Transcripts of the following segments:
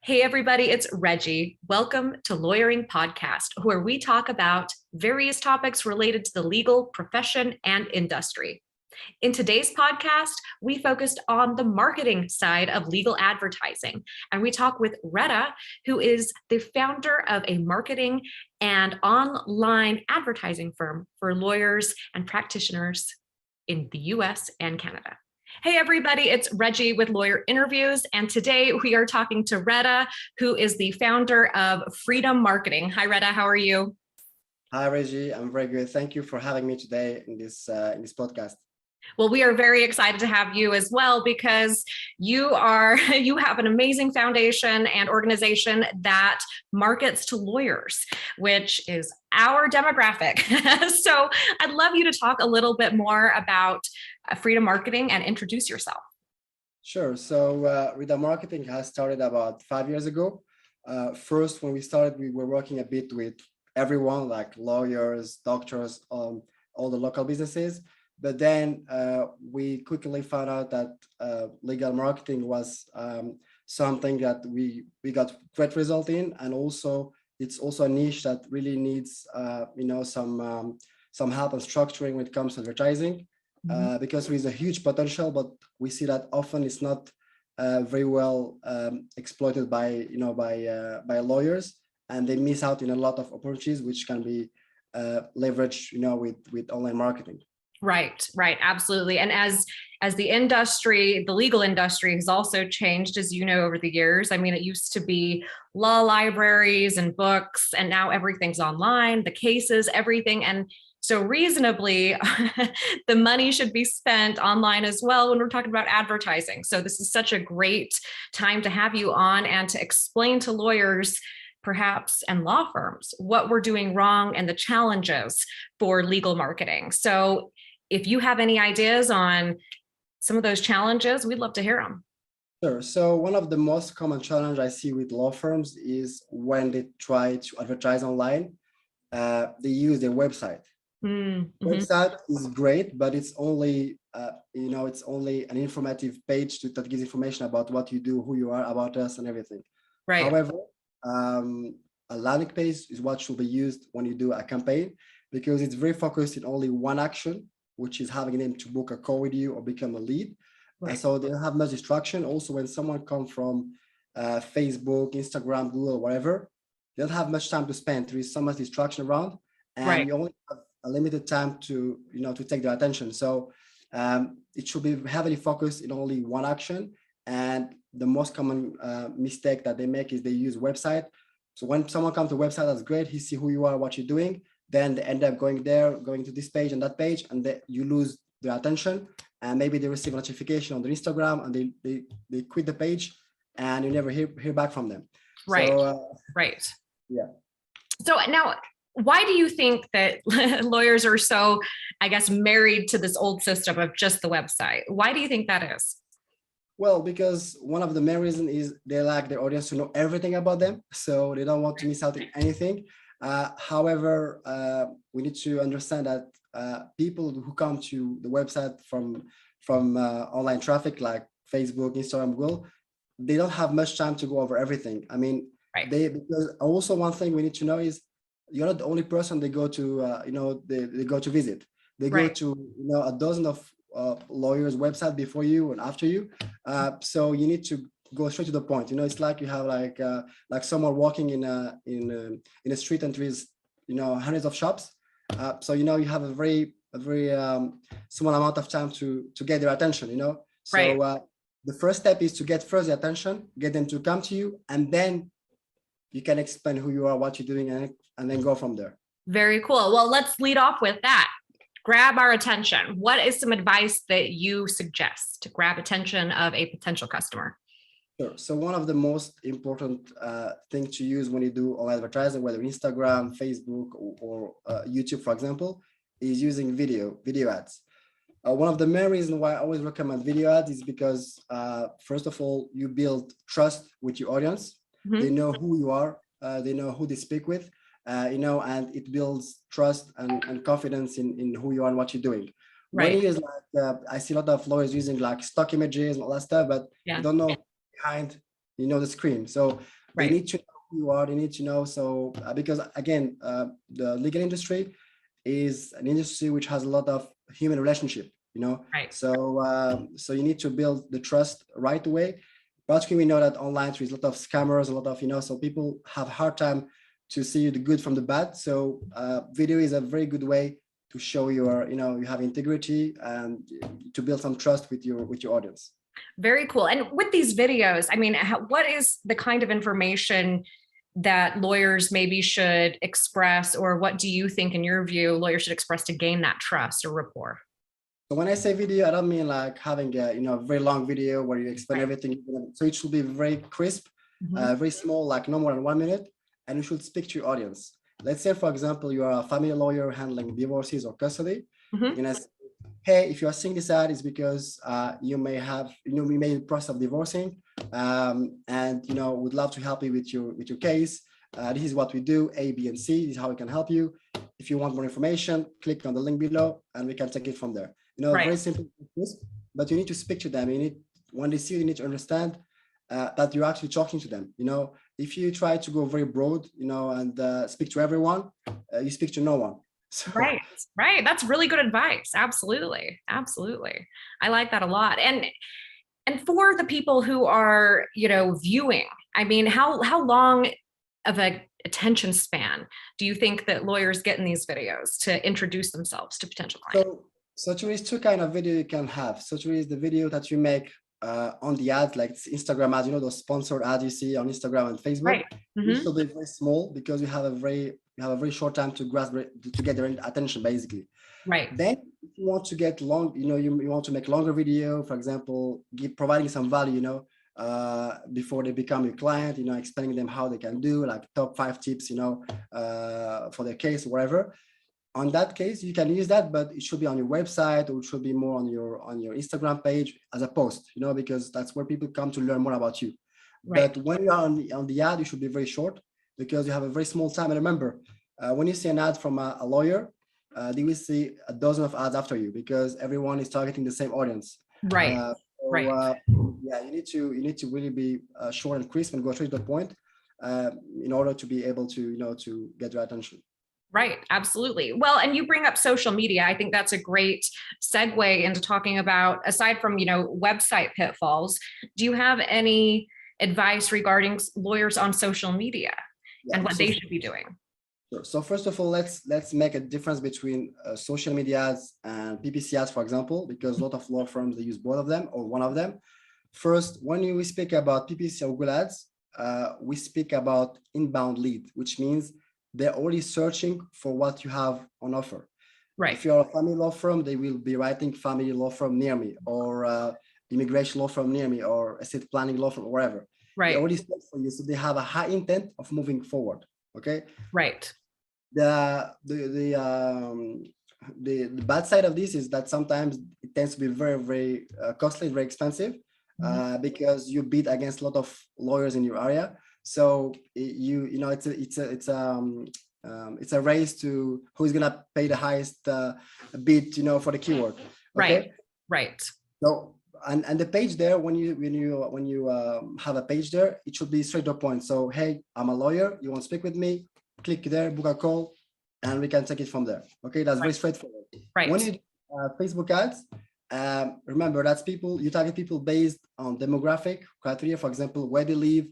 Hey, everybody, it's Reggie. Welcome to Lawyering Podcast, where we talk about various topics related to the legal profession and industry. In today's podcast, we focused on the marketing side of legal advertising, and we talk with Reda, who is the founder of a marketing and online advertising firm for lawyers and practitioners in the US and Canada. Hey, everybody, it's Reggie with Lawyer Interviews, and today we are talking to Reda, who is the founder of Freedom Marketing. Hi, Reda, how are you? Hi, Reggie. I'm very good. Thank you for having me today in this podcast. Well, we are very excited to have you as well because you have an amazing foundation and organization that markets to lawyers, which is our demographic. So I'd love you to talk a little bit more about Freedom Marketing and introduce yourself. Sure. So Reda Marketing has started about 5 years ago. First, when we started, we were working a bit with everyone, like lawyers, doctors, all the local businesses. But then we quickly found out that legal marketing was something that we got great result in, and also it's also a niche that really needs some help and structuring when it comes to advertising, because there is a huge potential, but we see that often it's not very well exploited by lawyers, and they miss out in a lot of opportunities which can be leveraged with online marketing. Right, absolutely. And as the industry, the legal industry has also changed, as you know, over the years. I mean, it used to be law libraries and books, and now everything's online, the cases, everything. And so reasonably, the money should be spent online as well when we're talking about advertising. So this is such a great time to have you on and to explain to lawyers perhaps and law firms what we're doing wrong and the challenges for legal marketing. So if you have any ideas on some of those challenges, we'd love to hear them. Sure. So one of the most common challenge I see with law firms is when they try to advertise online, they use their website. Mm-hmm. Website is great, but it's only it's only an informative page that gives information about what you do, who you are, about us, and everything. Right. However, a landing page is what should be used when you do a campaign, because it's very focused in only one action, which is having them to book a call with you or become a lead. Right. So they don't have much distraction. Also, when someone comes from Facebook, Instagram, Google, whatever, they don't have much time to spend. There is so much distraction around, and you only have a limited time to take their attention. So it should be heavily focused in only one action. And the most common mistake that they make is they use website. So when someone comes to a website, that's great. He see who you are, what you're doing. Then they end up going to this page and that page, and you lose their attention. And maybe they receive a notification on their Instagram, and they quit the page, and you never hear back from them. Right. So, right. Yeah. So now, why do you think that lawyers are so, I guess, married to this old system of just the website? Why do you think that is? Well, because one of the main reasons is they like their audience to know everything about them, so they don't want to miss out on anything. However, we need to understand that people who come to the website from online traffic like Facebook, Instagram, Google, they don't have much time to go over everything. I mean, because also one thing we need to know is you're not the only person they go to. They go to visit. They go to a dozen of lawyers' website before you and after you. So you need to go straight to the point. It's like you have like someone walking in a street, and there is hundreds of shops. So you have a very small amount of time to get their attention. So the first step is to get first the attention, get them to come to you, and then you can explain who you are, what you're doing, and then go from there. Very cool. Well, let's lead off with that. Grab our attention. What is some advice that you suggest to grab attention of a potential customer? Sure. So one of the most important things to use when you do online advertising, whether Instagram, Facebook, or YouTube, for example, is using video ads. One of the main reasons why I always recommend video ads is because, first of all, you build trust with your audience. Mm-hmm. They know who you are. They know who they speak with. And it builds trust and confidence in who you are and what you're doing. Right. When you use I see a lot of lawyers using like stock images and all that stuff, but you don't know behind the screen. So they Right. need to know who you are. They need to know. So because again, the legal industry is an industry which has a lot of human relationship, Right. so you need to build the trust right away. Particularly, we know that online there's a lot of scammers, a lot of, so people have a hard time to see the good from the bad. So video is a very good way to show you have integrity and to build some trust with your audience. Very cool. And with these videos, I mean, what is the kind of information that lawyers maybe should express, or what do you think, in your view, lawyers should express to gain that trust or rapport? So when I say video, I don't mean like having a very long video where you explain everything. So it should be very crisp, very small, like no more than 1 minute, and you should speak to your audience. Let's say, for example, you are a family lawyer handling divorces or custody. You're gonna say, hey, if you are seeing this ad, it's because you may have, we may in the process of divorcing, and would love to help you with your case. This is what we do, A, B, and C. This is how we can help you. If you want more information, click on the link below, and we can take it from there. Very simple, but you need to speak to them. When they see you, you need to understand that you're actually talking to them. If you try to go very broad, and speak to everyone, you speak to no one. So. Right. That's really good advice. Absolutely. I like that a lot. And for the people who are, viewing, I mean, how long of an attention span do you think that lawyers get in these videos to introduce themselves to potential clients? So there is two kind of video you can have. So there is the video that you make on the ads, like Instagram ads, those sponsored ads you see on Instagram and Facebook. Right. This will be very small because you have a very short time to get their attention, basically. Right. Then if you want to get long, you want to make longer video, for example, providing some value, before they become your client, explaining them how they can do like top 5 tips, for their case, whatever. On that case, you can use that, but it should be on your website, or it should be more on your Instagram page as a post, because that's where people come to learn more about you. Right. But when you are on the ad, you should be very short because you have a very small time. And remember, when you see an ad from a lawyer, they will see a dozen of ads after you because everyone is targeting the same audience. Right. Yeah, you need to really be short and crisp and go straight to the point in order to be able to to get your attention. Right. Absolutely. Well, and you bring up social media. I think that's a great segue into talking about, aside from, website pitfalls, do you have any advice regarding lawyers on social media and what they should be doing? Sure. So first of all, let's make a difference between social media ads and PPC ads, for example, because a lot of law firms, they use both of them or one of them. First, when we speak about PPC or Google Ads, we speak about inbound lead, which means they're already searching for what you have on offer. Right. If you're a family law firm, they will be writing family law firm near me, or immigration law firm near me, or estate planning law firm, or wherever. Right. They already search for you, so they have a high intent of moving forward. Okay. Right. The bad side of this is that sometimes it tends to be very, very costly, very expensive, because you bid against a lot of lawyers in your area. So it's a race to who's gonna pay the highest bid, for the keyword. Okay? Right. So and the page there, when you have a page there, it should be straight to the point. So hey, I'm a lawyer. You want to speak with me? Click there, book a call, and we can take it from there. Okay, that's very straightforward. Right. When you do Facebook ads, remember that's you target people based on demographic criteria. For example, where they live,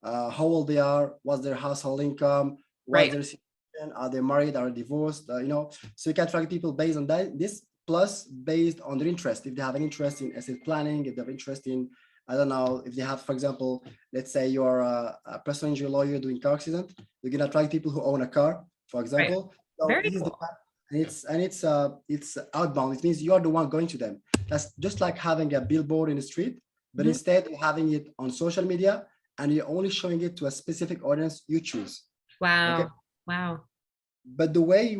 how old they are, what's their household income, what's their situation, are they married, are they divorced, so you can target people based on this, plus based on their interest. If they have an interest in estate planning, if they have interest in, I don't know, if they have, for example, let's say you're a personal injury lawyer doing car accident, you're gonna target people who own a car, for example. So Very this cool. is it's outbound. It means you're the one going to them. That's just like having a billboard in the street, but instead of having it on social media, and you're only showing it to a specific audience you choose. Wow. Okay? Wow. But the way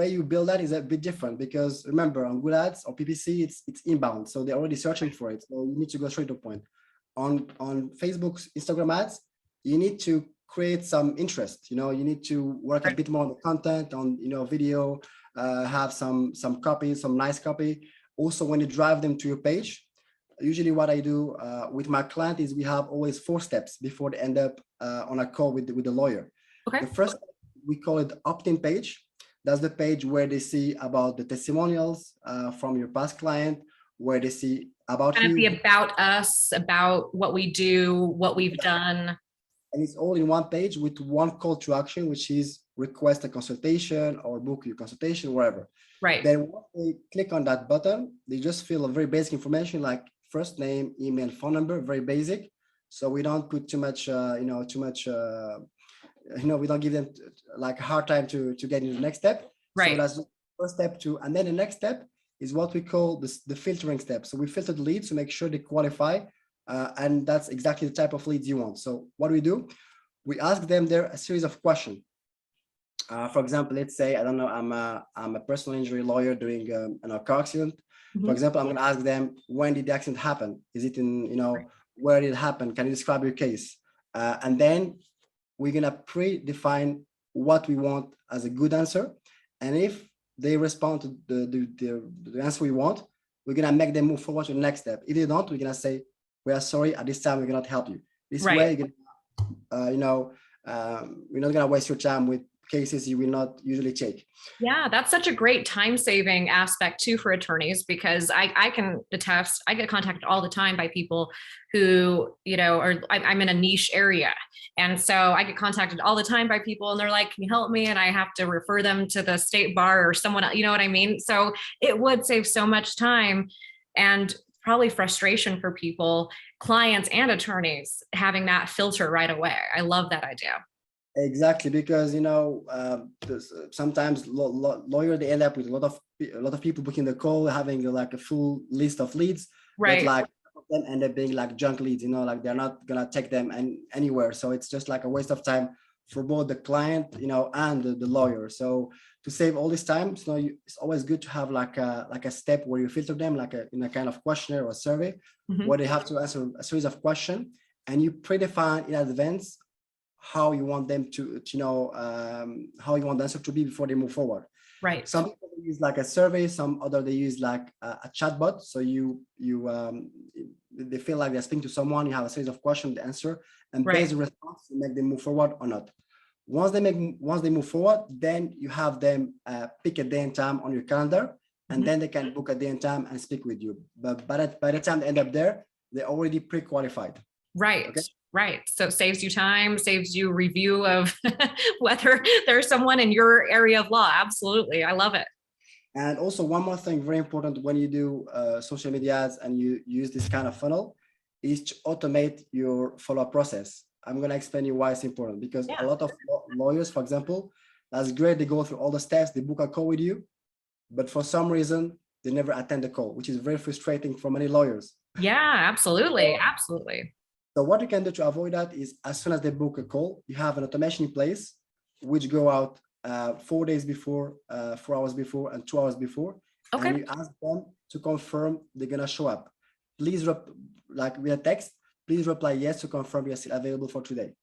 you build that is a bit different, because remember, on Google Ads or PPC, it's inbound, so they're already searching for it. So you need to go straight to the point. On Facebook's Instagram ads, you need to create some interest. You need to work a bit more on the content, on video, have some copy, some nice copy. Also, when you drive them to your page, usually what I do with my client is we have always 4 steps before they end up on a call with the lawyer. Okay. The first, we call it opt-in page. That's the page where they see about the testimonials from your past client, where they see about Kind of you. be about us, about what we do, what we've done. And it's all in one page with one call to action, which is request a consultation or book your consultation, wherever. Right. Then once they click on that button, they just fill a very basic information like first name, email, phone number, very basic. So we don't put too much, we don't give them like a hard time to get into the next step. Right. So that's the first step too. And then the next step is what we call the filtering step. So we filter the leads to make sure they qualify. And that's exactly the type of leads you want. So what do? We ask them there a series of questions. For example, let's say, I don't know, I'm a personal injury lawyer doing a car accident. For example, I'm going to ask them, when did the accident happen? Is it in, where did it happen? Can you describe your case? And then we're going to predefine what we want as a good answer. And if they respond to the answer we want, we're going to make them move forward to the next step. If they don't, we're going to say, we are sorry, at this time, we cannot help you. This way, you're not going to waste your time with cases you will not usually take. Yeah, that's such a great time-saving aspect too for attorneys, because I can attest, I get contacted all the time by people who, I'm in a niche area. And so I get contacted all the time by people and they're like, can you help me? And I have to refer them to the state bar or someone, you know what I mean? So it would save so much time and probably frustration for people, clients and attorneys, having that filter right away. I love that idea. Exactly, because sometimes lawyers, they end up with a lot of people booking the call, having like a full list of leads, right? But like them end up being like junk leads, like they're not gonna take them anywhere. So it's just like a waste of time for both the client, and the lawyer. So to save all this time, it's always good to have like a step where you filter them, like in a kind of questionnaire or survey, where they have to answer a series of questions, and you predefine in advance how you want them to how you want the answer to be before they move forward. Right. Some people use like a survey, some other they use like a chatbot. So they feel like they're speaking to someone. You have a series of questions to answer, and based on response, you make them move forward or not. Once they move forward, then you have them pick a day and time on your calendar, and then they can book a day and time and speak with you. But by the time they end up there, they're already pre-qualified. Right. Okay? Right. So it saves you time, saves you review of whether there's someone in your area of law. Absolutely. I love it. And also one more thing, very important when you do social media ads and you use this kind of funnel, is to automate your follow-up process. I'm going to explain you why it's important, because a lot of lawyers, for example, that's great. They go through all the steps, they book a call with you, but for some reason, they never attend the call, which is very frustrating for many lawyers. Yeah, absolutely. Absolutely. So what you can do to avoid that is, as soon as they book a call, you have an automation in place, which go out 4 days before, 4 hours before, and 2 hours before. Okay. And you ask them to confirm they're going to show up. Please, like via text, please reply yes to confirm you're still available for today.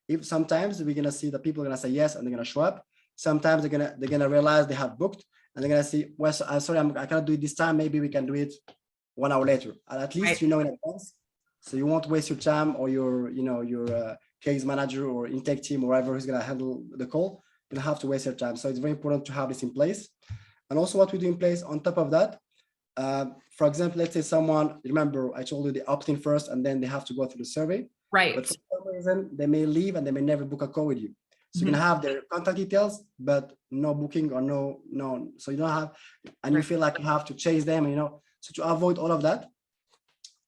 If sometimes we're going to see the people are going to say yes and they're going to show up. Sometimes they're going to realize they have booked and they're going to say, well, sorry, I cannot do it this time. Maybe we can do it 1 hour later. And at least you know in advance. So you won't waste your time, or your case manager or intake team or whoever who's going to handle the call. You don't have to waste your time. So it's very important to have this in place. And also what we do in place on top of that, for example, let's say someone, remember I told you they opt in first and then they have to go through the survey. Right. But for some reason, they may leave and they may never book a call with you. So you can have their contact details, but no booking or no. So you don't have, and you feel like you have to chase them, So to avoid all of that,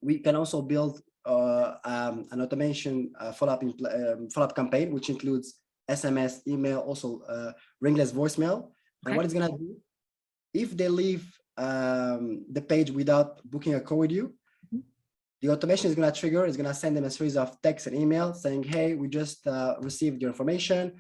we can also build an automation follow-up campaign, which includes SMS, email, also ringless voicemail. And what it's going to do, if they leave the page without booking a call with you, the automation is going to trigger, it's going to send them a series of texts and emails saying, hey, we just received your information.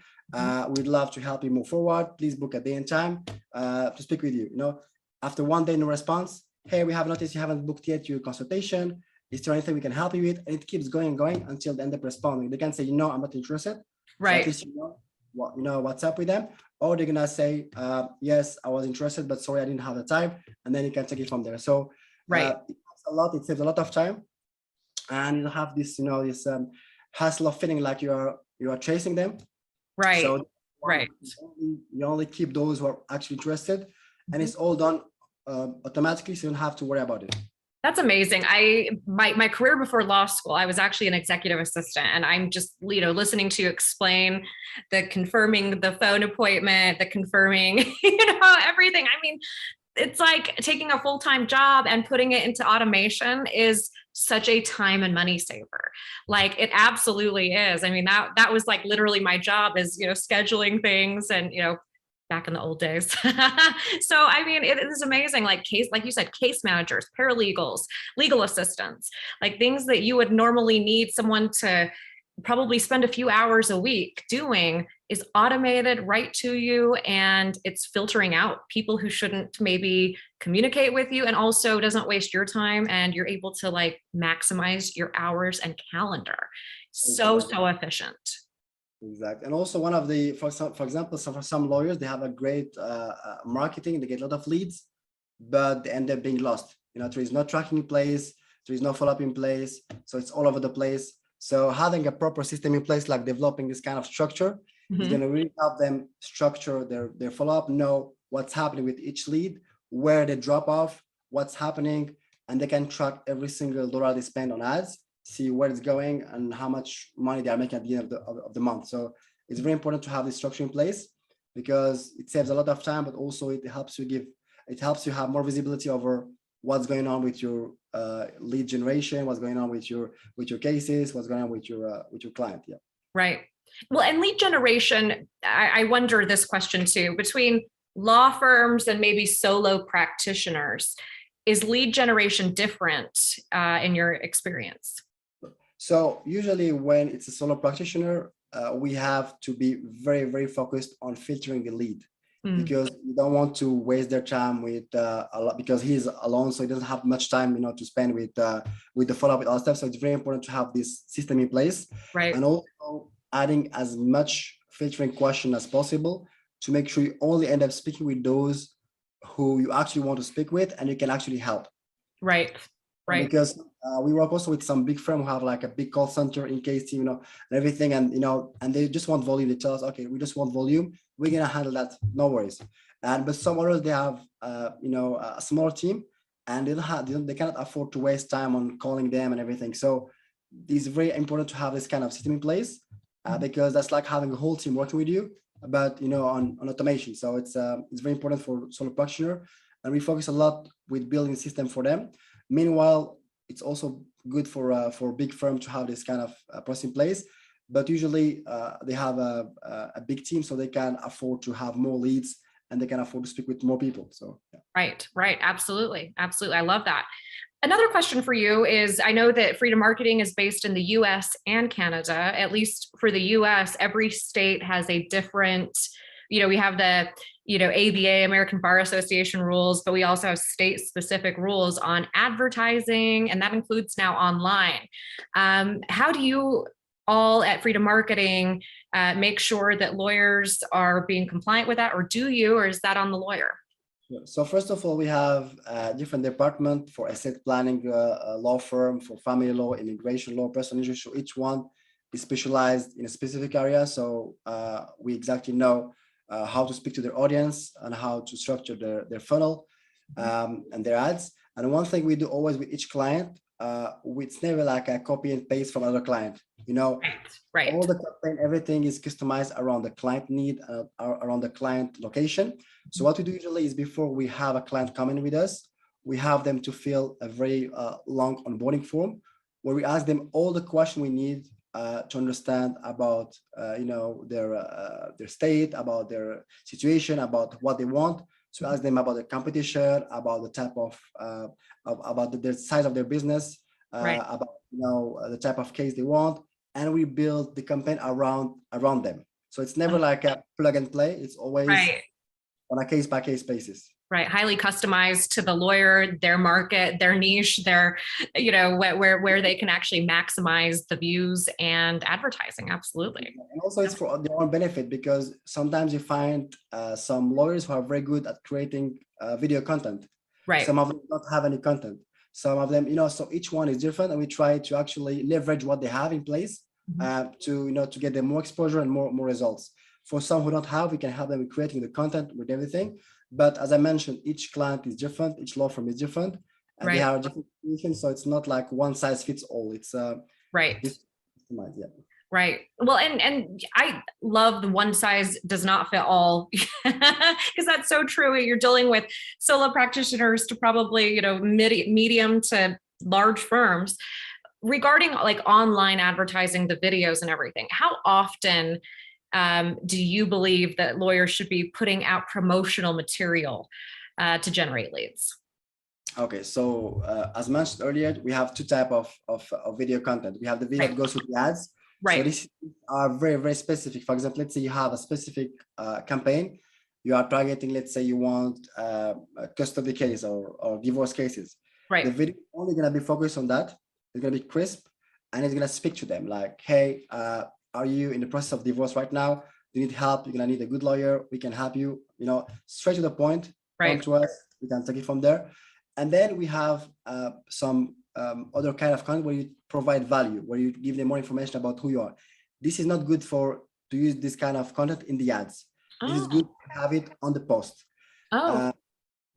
We'd love to help you move forward. Please book a day and time to speak with you. After 1 day, no response. Hey, we have noticed you haven't booked yet your consultation. Is there anything we can help you with? And it keeps going and going until they end up responding. They can say, I'm not interested. Right. So at least what's up with them. Or they're gonna say, yes, I was interested, but sorry, I didn't have the time. And then you can take it from there. So a lot. It saves a lot of time, and you don't have this, this hassle of feeling like you are chasing them. Right. So Right. you only keep those who are actually interested, and Mhm. it's all done automatically, so you don't have to worry about it. That's amazing. My career before law school, I was actually an executive assistant, and I'm just, listening to you explain the confirming the phone appointment, the confirming, everything. I mean, it's like taking a full-time job and putting it into automation is such a time and money saver. Like, it absolutely is. I mean, that was like literally my job, is, scheduling things and, back in the old days. So, I mean, it is amazing. Like you said, case managers, paralegals, legal assistants, like things that you would normally need someone to probably spend a few hours a week doing is automated right to you, and it's filtering out people who shouldn't maybe communicate with you, and also doesn't waste your time, and you're able to like maximize your hours and calendar. So efficient. Exactly. And also one of the, for example, for some lawyers, they have a great marketing, they get a lot of leads, but they end up being lost. There is no tracking in place, there is no follow-up in place. So it's all over the place. So having a proper system in place, like developing this kind of structure, is going to really help them structure their follow-up, know what's happening with each lead, where they drop off, what's happening, and they can track every single dollar they spend on ads, see where it's going and how much money they are making at the end of the month. So it's very important to have this structure in place, because it saves a lot of time, but also it helps you have more visibility over what's going on with your lead generation, what's going on with your cases, what's going on with your client. Yeah. Right. Well, and lead generation, I wonder this question too, between law firms and maybe solo practitioners, is lead generation different in your experience? So usually when it's a solo practitioner, we have to be very, very focused on filtering the lead, because you don't want to waste their time with a lot, because he's alone, so he doesn't have much time, to spend with the follow-up with other stuff. So it's very important to have this system in place, right? And also adding as much filtering question as possible to make sure you only end up speaking with those who you actually want to speak with and you can actually help. Right. Right. Because we work also with some big firm who have like a big call center in case team, and everything, and and they just want volume. They tell us, okay, we just want volume. We're gonna handle that, no worries. But some others, they have a small team, and they cannot afford to waste time on calling them and everything. So it's very important to have this kind of system in place, because that's like having a whole team working with you, but on automation. So it's very important for solo practitioner, and we focus a lot with building a system for them. Meanwhile, it's also good for big firm to have this kind of process in place, but usually they have a big team, so they can afford to have more leads and they can afford to speak with more people. So yeah. Right. Absolutely. I love that. Another question for you is, I know that Freedom Marketing is based in the US and Canada. At least for the US, every state has a different, we have the ABA, American Bar Association rules, but we also have state-specific rules on advertising, and that includes now online. How do you all at Freedom Marketing make sure that lawyers are being compliant with that, or is that on the lawyer? So first of all, we have a different department for estate planning, law firm, for family law, immigration law, personal injury. So each one is specialized in a specific area. So we exactly know how to speak to their audience and how to structure their funnel and their ads. And one thing we do always with each client, it's never like a copy and paste from another client. Right. All the campaign, everything is customized around the client need, around the client location. So what we do usually is, before we have a client come in with us, we have them to fill a very long onboarding form, where we ask them all the questions we need to understand about their state, about their situation, about what they want. So ask them about the competition, about the type of about the size of their business, about the type of case they want, and we build the campaign around them. So it's never like a plug and play. It's always on a case by case basis. Right. Highly customized to the lawyer, their market, their niche, their, where they can actually maximize the views and advertising. Absolutely. And also it's for their own benefit, because sometimes you find some lawyers who are very good at creating video content. Right. Some of them don't have any content. Some of them, so each one is different, and we try to actually leverage what they have in place to get them more exposure and more results. For some who don't have, we can help them with creating the content, with everything. But as I mentioned, each client is different, each law firm is different, and they have different solutions. So it's not like one size fits all. It's customized, yeah. Right. Well, and I love the one size does not fit all, because that's so true. You're dealing with solo practitioners to probably, medium to large firms. Regarding like online advertising, the videos and everything, how often do you believe that lawyers should be putting out promotional material to generate leads? Okay, so as mentioned earlier, we have two types of video content. We have the video that goes with the ads. So these are very, very specific. For example, let's say you have a specific campaign. You are targeting, let's say you want a custody case or divorce cases. The video is only going to be focused on that. It's going to be crisp, and it's going to speak to them like, hey, are you in the process of divorce right now? Do you need help? You're going to need a good lawyer. We can help you, straight to the point. Come to us. We can take it from there. And then we have some other kind of content where you provide value, where you give them more information about who you are. This is not good to use this kind of content in the ads. This is good to have it on the post.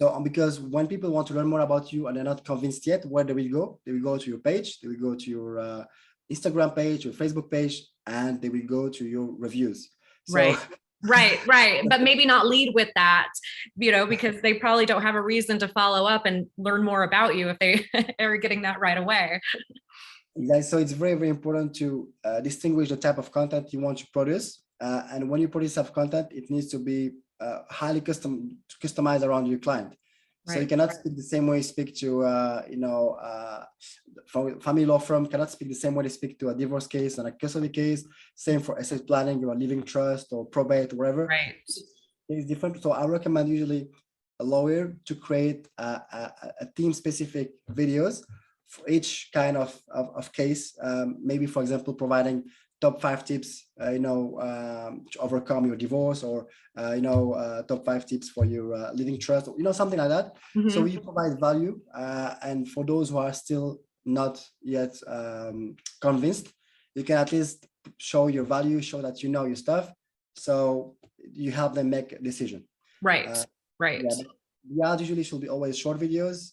So because when people want to learn more about you and they're not convinced yet, where they will go? They will go to your page, they will go to your Instagram page, your Facebook page, and they will go to your reviews. So, Right. But maybe not lead with that, because they probably don't have a reason to follow up and learn more about you if they are getting that right away. Yeah, so it's very, very important to distinguish the type of content you want to produce. And when you produce content, it needs to be highly customized around your client. So you cannot speak the same way you speak to, family law firm cannot speak the same way they speak to a divorce case and a custody case. Same for estate planning, living trust or probate, whatever. It's different. So I recommend usually a lawyer to create a team-specific videos for each kind of case. Maybe, for example, providing top 5 tips, to overcome your divorce, or top 5 tips for your living trust, something like that. So you provide value, and for those who are still not yet convinced, you can at least show your value, show that you know your stuff, so you help them make a decision. Yeah, the ads usually should be always short videos,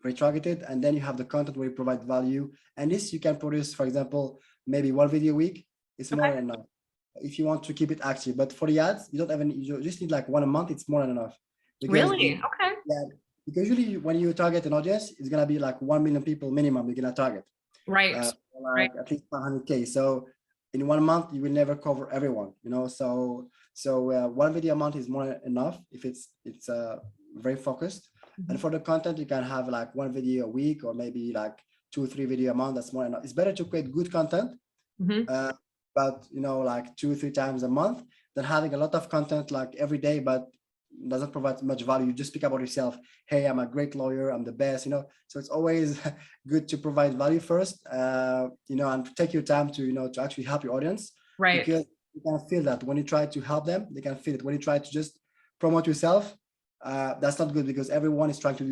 very targeted, and then you have the content where you provide value. And this you can produce, for example, maybe 1 video a week. It's more than enough if you want to keep it active. But for the ads, you don't even, you just need like 1 a month. It's more than enough. Really? Yeah, because usually when you target an audience, it's gonna be like 1 million people minimum you're gonna target. At least 100K. So in 1 month, you will never cover everyone. So 1 video a month is more than enough if it's very focused. And for the content, you can have like 1 video a week, or maybe like 2 or 3 video a month. That's more enough. It's better to create good content, but like 2 or 3 times a month, than having a lot of content like every day, but doesn't provide much value. You just speak about yourself. Hey, I'm a great lawyer. I'm the best. So it's always good to provide value first. And take your time to to actually help your audience. Because you can feel that when you try to help them, they can feel it. When you try to just promote yourself, that's not good, because everyone is trying to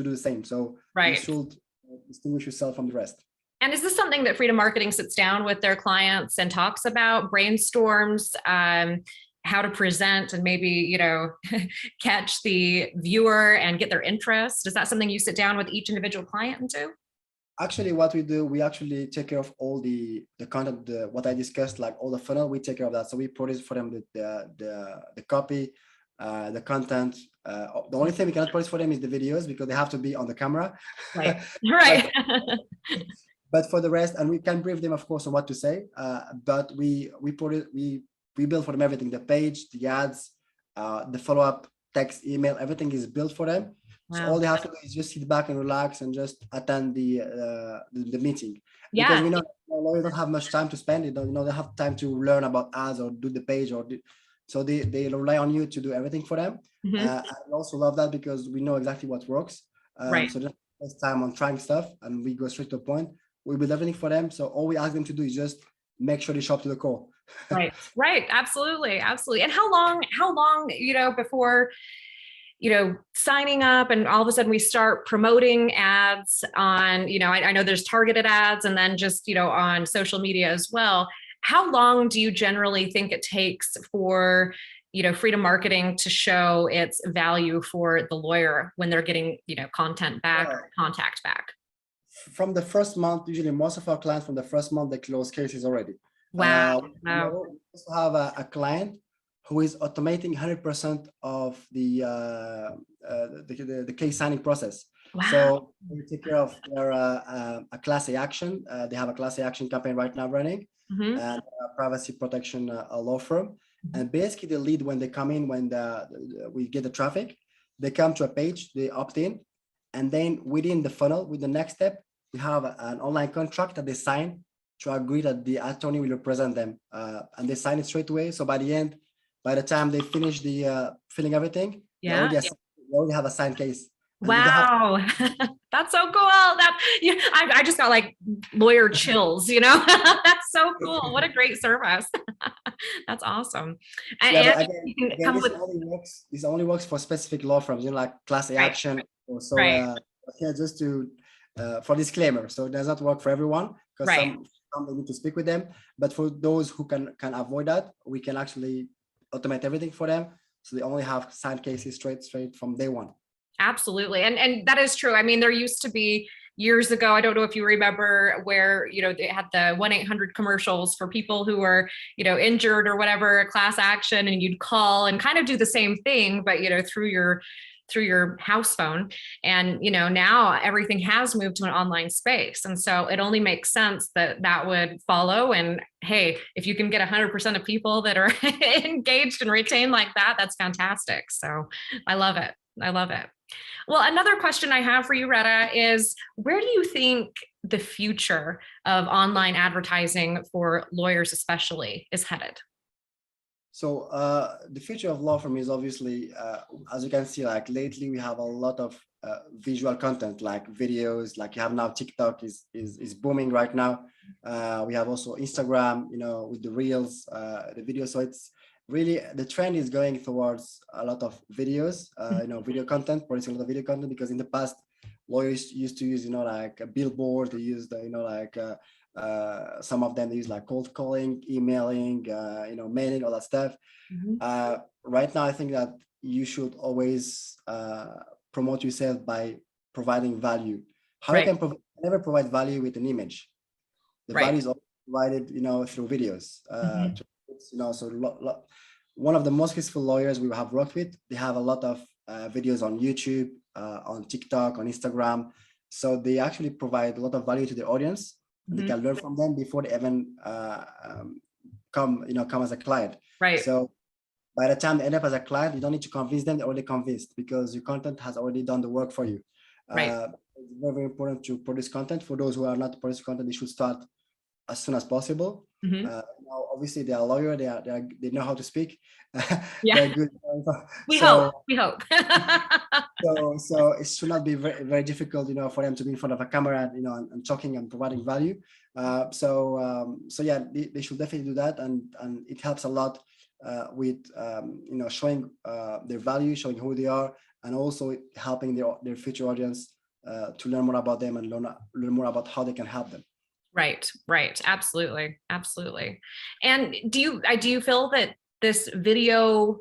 do the same. So you should distinguish yourself from the rest. And is this something that Freedom Marketing sits down with their clients and talks about, brainstorms how to present and maybe, catch the viewer and get their interest? Is that something you sit down with each individual client and do? Actually, what we do, we actually take care of all the content, what I discussed, like all the funnel, we take care of that. So we produce for them the copy, the content. The only thing we cannot produce for them is the videos, because they have to be on the camera. But for the rest, and we can brief them, of course, on what to say. But we build for them everything: the page, the ads, the follow-up, text, email. Everything is built for them. So all they have to do is just sit back and relax and just attend the meeting. Because we know lawyers don't have much time to spend. They don't have time to learn about ads or do the page so they rely on you to do everything for them. I also love that, because we know exactly what works. So just waste time on trying stuff, and we go straight to the point. We build everything for them. So all we ask them to do is just make sure they show up to the call. Right. Absolutely. And how long, before signing up and all of a sudden we start promoting ads on, I know there's targeted ads and then just, on social media as well. How long do you generally think it takes for, Freedom Marketing to show its value for the lawyer when they're getting, content back or contact back? From the first month, usually most of our clients from the first month, they close cases already. Wow. We also have a client who is automating 100% of the case signing process. Wow. So we take care of their a Class A action. They have a Class A action campaign right now running, Mm-hmm. and a privacy protection law firm. Mm-hmm. And basically, the lead when they come in, when we get the traffic, they come to a page, they opt in, and then within the funnel, with the next step, we have an online contract that they sign to agree that the attorney will represent them, and they sign it straight away. So by the time they finish the filling everything, they already have a signed case. Wow, that's so cool. I just got like lawyer chills, That's so cool. What a great service. That's awesome. And this only works for specific law firms, like Class A action. So just to for disclaimer, so it does not work for everyone, because some they need to speak with them. But for those who can avoid that, we can actually automate everything for them, so they only have signed cases straight from day one. Absolutely. And that is true. I mean, there used to be years ago, I don't know if you remember, where, they had the 1-800 commercials for people who were, injured or whatever, a class action, and you'd call and kind of do the same thing, but, through your house phone. And, now everything has moved to an online space. And so it only makes sense that would follow. And hey, if you can get 100% of people that are engaged and retained like that, that's fantastic. So I love it. I love it. Well, another question I have for you, Reda, is where do you think the future of online advertising for lawyers especially is headed? So the future of law firm is obviously, as you can see, like lately we have a lot of visual content, like videos, like you have now TikTok is booming right now. We have also Instagram, with the reels, the video. So it's really, the trend is going towards a lot of videos, video content, producing a lot of video content, because in the past, lawyers used to use, like a billboard, they used, some of them they use like cold calling, emailing, mailing, all that stuff. Mm-hmm. Right now, I think that you should always promote yourself by providing value. How you can never provide value with an image. The value is always provided, through videos. So one of the most successful lawyers we have worked with, they have a lot of videos on YouTube, on TikTok, on Instagram. So they actually provide a lot of value to the audience. Mm-hmm. They can learn from them before they even come as a client. Right. So by the time they end up as a client, you don't need to convince them; they're already convinced, because your content has already done the work for you. Right. It's very, very important to produce content. For those who are not producing content, they should start as soon as possible. Mm-hmm. Obviously, they are lawyers. They know how to speak. They're good. We hope. So it should not be very, very difficult, for them to be in front of a camera, and talking and providing value. So yeah, they should definitely do that, and it helps a lot with showing their value, showing who they are, and also helping their future audience to learn more about them and learn more about how they can help them. Right. Absolutely. And do you feel that this video,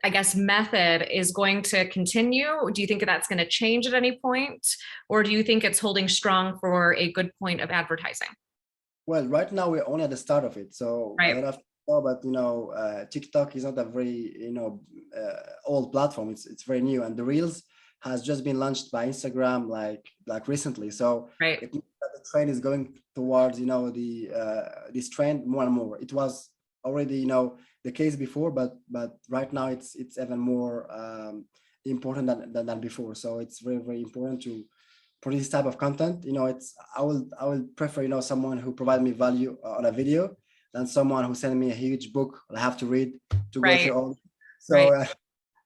I guess, method is going to continue? Do you think that's going to change at any point? Or do you think it's holding strong for a good point of advertising? Well, right now we're only at the start of it. So I don't have to know, but TikTok is not a very, old platform. It's very new, and the Reels has just been launched by Instagram like recently. So it means that the trend is going towards, this trend more and more. It was already, the case before, but right now it's even more important than before. So it's very, very important to produce this type of content. I will prefer, someone who provides me value on a video than someone who sends me a huge book I have to read to go through all. So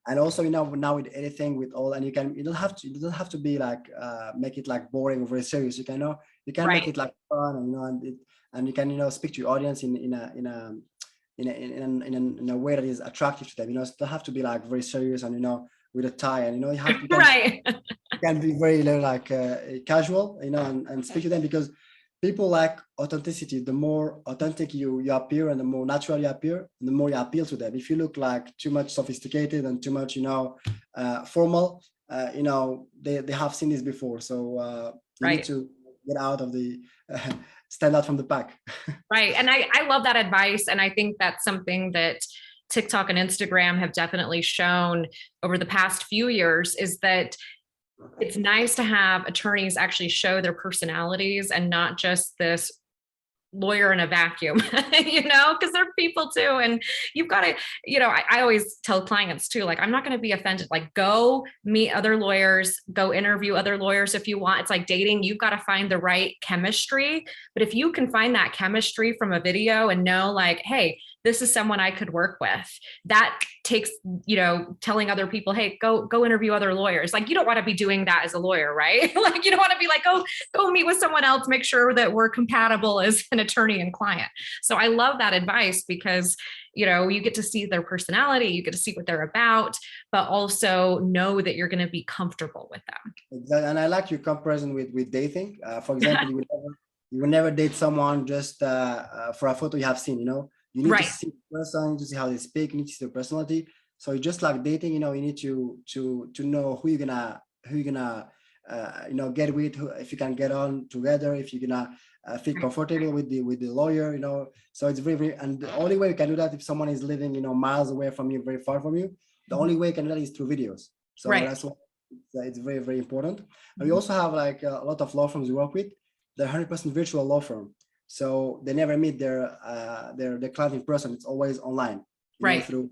and also, now with editing, with all, and you don't have to be like make it like boring or very serious. You can make it like fun, and you can speak to your audience in a way that is attractive to them. It doesn't have to be like very serious and with a tie, and Right. you can be very like casual, and speak to them, because people like authenticity. The more authentic you appear and the more natural you appear, the more you appeal to them. If you look like too much sophisticated and too much formal, they have seen this before. So you need Right. to get out of the stand out from the pack. Right. And I love that advice. And I think that's something that TikTok and Instagram have definitely shown over the past few years, is that it's nice to have attorneys actually show their personalities and not just this lawyer in a vacuum, because they're people too. And you've got to, I always tell clients too, like, I'm not going to be offended. Like, go meet other lawyers, go interview other lawyers if you want. It's like dating. You've got to find the right chemistry. But if you can find that chemistry from a video and know, like, hey, this is someone I could work with, that takes, telling other people, hey, go interview other lawyers. Like, you don't want to be doing that as a lawyer, right? Like, you don't want to be like, go meet with someone else, make sure that we're compatible as an attorney and client. So I love that advice, because, you get to see their personality, you get to see what they're about, but also know that you're going to be comfortable with them. Exactly. And I like your comparison with dating. For example, you will never date someone just for a photo you have seen, You need Right. to see the person, to see how they speak, you need to see their personality. So just like dating, you need to know who you're gonna get with, if you can get on together, if you're gonna feel comfortable with the lawyer, So it's very, very, and the only way you can do that, if someone is living, miles away from you, very far from you, the only way you can do that is through videos. So that's why it's very, very important. And we also have like a lot of law firms we work with. They're 100% virtual law firm. So they never meet their client in person. It's always online, through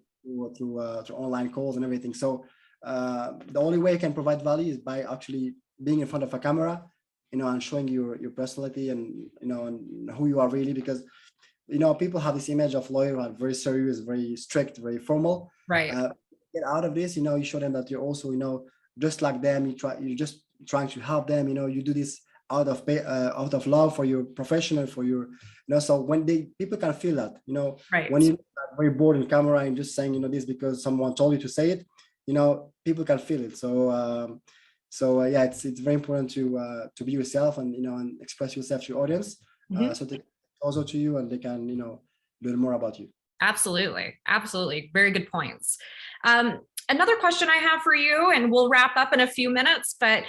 online calls and everything. So the only way you can provide value is by actually being in front of a camera, and showing your personality and and who you are really, because people have this image of lawyer who are very serious, very strict, very formal. Right. Get out of this. You show them that you're also just like them. You're just trying to help them. You do this out of love for your professional, for your so when people can feel that, Right. when you're very bored in camera and just saying this because someone told you to say it, people can feel it. So yeah, it's very important to be yourself and and express yourself to your audience, so they also to you and they can learn more about you. Absolutely, very good points. Another question I have for you, and we'll wrap up in a few minutes, but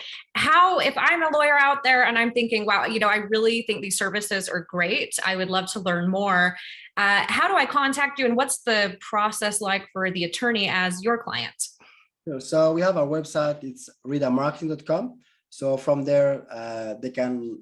if I'm a lawyer out there and I'm thinking, wow, I really think these services are great, I would love to learn more. How do I contact you, and what's the process like for the attorney as your client? Sure. So we have our website, it's redamarketing.com. So from there, they can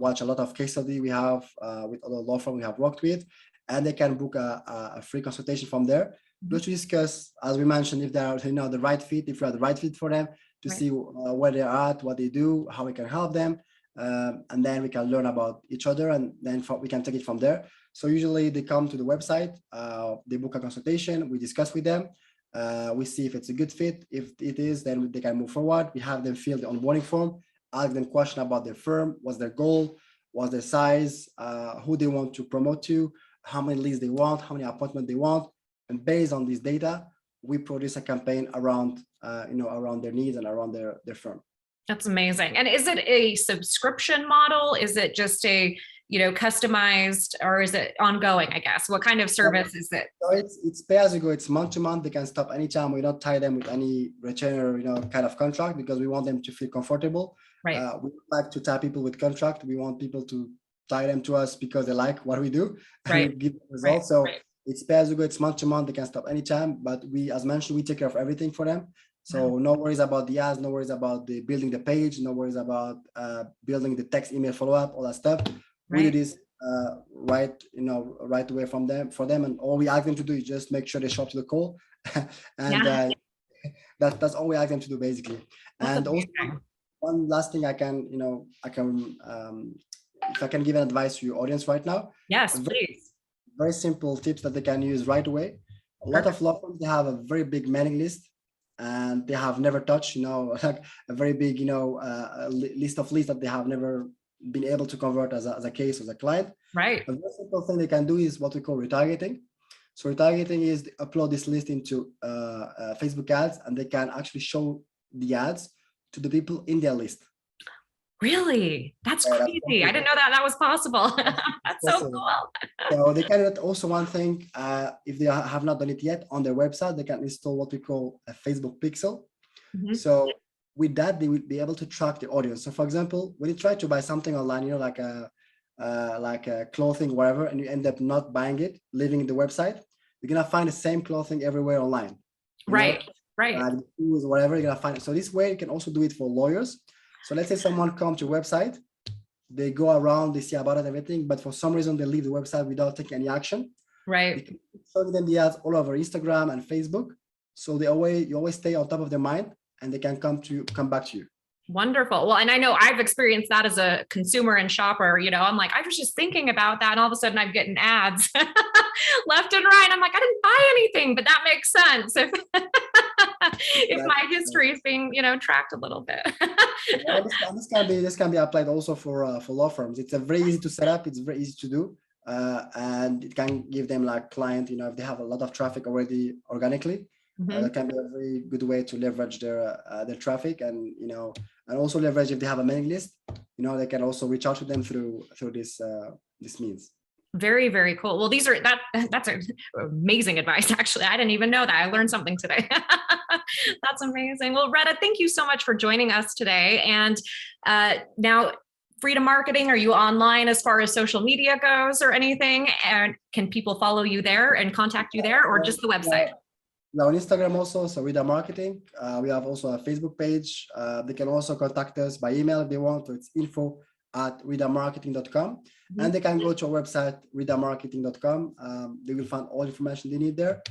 watch a lot of case study we have with other law firms we have worked with, and they can book a free consultation from there, just to discuss, as we mentioned, if they are the right fit, if we are the right fit for them, to see where they are at, what they do, how we can help them, and then we can learn about each other, and then we can take it from there. So usually they come to the website, they book a consultation, we discuss with them, we see if it's a good fit. If it is, then they can move forward. We have them fill the onboarding form, ask them questions about their firm, what's their goal, what's their size, who they want to promote to, how many leads they want, how many appointments they want. And based on this data, we produce a campaign around, around their needs and around their firm. That's amazing. And is it a subscription model? Is it just a, customized, or is it ongoing, I guess? What kind of service is it? So it's pay as you go. It's month to month. They can stop anytime. We don't tie them with any retainer, kind of contract, because we want them to feel comfortable. Right. We like to tie people with contract. We want people to tie them to us because they like what we do. Right. And give results. So it's pay as you go. It's month to month. They can stop anytime. But we, as mentioned, we take care of everything for them. So no worries about the ads, no worries about the building the page, no worries about building the text email follow-up, all that stuff. We do this right away for them, and all we ask them to do is just make sure they show up to the call, and that's all we ask them to do, basically. That's and amazing. Also, one last thing I can if I can give an advice to your audience right now. Yes, please. Very simple tips that they can use right away. A lot of law firms, they have a very big mailing list, and they have never touched, like a very big, list of leads that they have never been able to convert as a case, as a client. Right. A very simple thing they can do is what we call retargeting. So retargeting is they upload this list into Facebook ads, and they can actually show the ads to the people in their list. Really? That's Yeah, that's crazy. I didn't know that was possible. That's so possible. cool. So they can also one thing, if they have not done it yet on their website, they can install what we call a Facebook pixel. So with that, they will be able to track the audience. So for example, when you try to buy something online, you know, like a clothing, whatever, and you end up not buying it, leaving the website, you're gonna find the same clothing everywhere online. Right, right. Shoes, whatever, you're gonna find it. So this way you can also do it for lawyers. So let's say someone comes to your website, they go around, they see about it, everything, but for some reason they leave the website without taking any action. Right. You can show them the ads all over Instagram and Facebook. So you always stay on top of their mind, and they can come back to you. Wonderful. Well, and I know I've experienced that as a consumer and shopper. You know, I'm like, I was just thinking about that, and all of a sudden I'm getting ads left and right. I'm like, I didn't buy anything, but that makes sense if if my history is being, you know, tracked a little bit. Well, this can be applied also for law firms. It's very easy to set up. It's very easy to do, and it can give them like client. You know, if they have a lot of traffic already organically. That can be a very good way to leverage their traffic, and you know, and also leverage if they have a mailing list. You know, they can also reach out to them through this means. Very, very cool. Well, that's amazing advice. Actually, I didn't even know that. I learned something today. That's amazing. Well, Reda, thank you so much for joining us today. And now, Reda Marketing, are you online as far as social media goes or anything? And can people follow you there and contact you there, or just the website? We're on Instagram also, so Reda Marketing. We have also a Facebook page. They can also contact us by email if they want. So it's info@redamarketing.com. And they can go to our website, redamarketing.com. They will find all information they need there.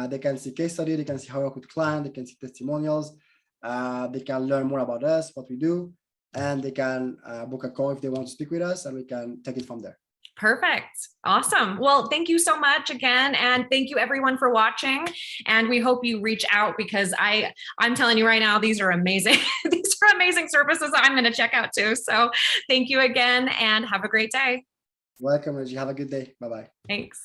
They can see case study, they can see how we work with clients, they can see testimonials. They can learn more about us, what we do, and they can book a call if they want to speak with us, and we can take it from there. Perfect. Awesome. Well, thank you so much again. And thank you everyone for watching. And we hope you reach out, because I'm telling you right now, these are amazing. These are amazing services I'm going to check out too. So thank you again, and have a great day. Welcome, Reggie. Have a good day. Bye-bye. Thanks.